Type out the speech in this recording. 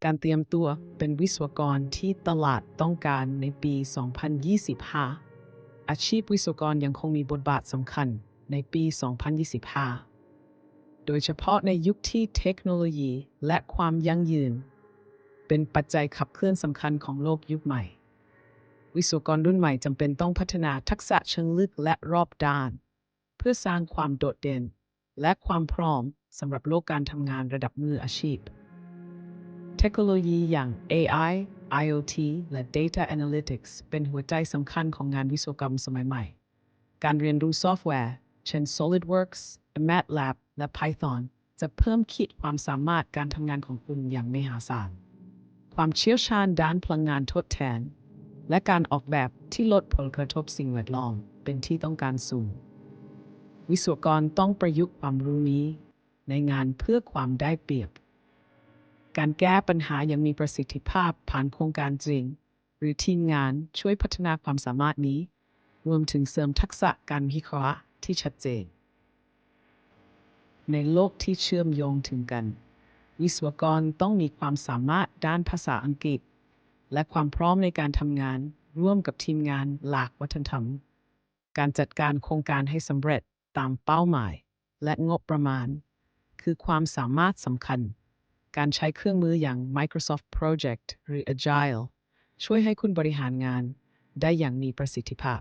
การเตรียมตัวเป็นวิศวกรที่ตลาดต้องการในปี 2025 อาชีพวิศวกรยังคงมีบทบาทสำคัญในปี 2025 โดยเฉพาะในยุคที่เทคโนโลยีและความยั่งยืนเป็นปัจจัยขับเคลื่อนสำคัญของโลกยุคใหม่ วิศวกรรุ่นใหม่จำเป็นต้องพัฒนาทักษะเชิงลึกและรอบด้านเพื่อสร้างความโดดเด่นและความพร้อมสำหรับโลกการทำงานระดับมืออาชีพ เทคโนโลยีอย่าง AI, IoT และ Data Analytics เป็นหัวใจสำคัญของงานวิศวกรรมสมัยใหม่ การเรียนรู้ซอฟต์แวร์ เช่น SolidWorks, MATLAB และ Python จะเพิ่มขีดความสามารถการทำงานของคุณอย่างมหาศาล ความเชี่ยวชาญด้านพลังงานทดแทน และการออกแบบที่ลดผลกระทบสิ่งแวดล้อมเป็นที่ต้องการสูง วิศวกรต้องประยุกต์ความรู้นี้ในงานเพื่อความได้เปรียบ การแก้ปัญหาอย่างมีประสิทธิภาพผ่านโครงการจริง หรือทีมงานช่วยพัฒนาความสามารถนี้ รวมถึงเสริมทักษะการวิเคราะห์ที่ชัดเจน ในโลกที่เชื่อมโยงถึงกัน วิศวกรต้องมีความสามารถด้านภาษาอังกฤษ และความพร้อมในการทำงานร่วมกับทีมงานหลากวัฒนธรรม การจัดการโครงการให้สำเร็จตามเป้าหมาย และงบประมาณ คือความสามารถสำคัญ การใช้เครื่องมืออย่าง Microsoft Project หรือ Agile ช่วยให้คุณบริหารงานได้อย่างมีประสิทธิภาพ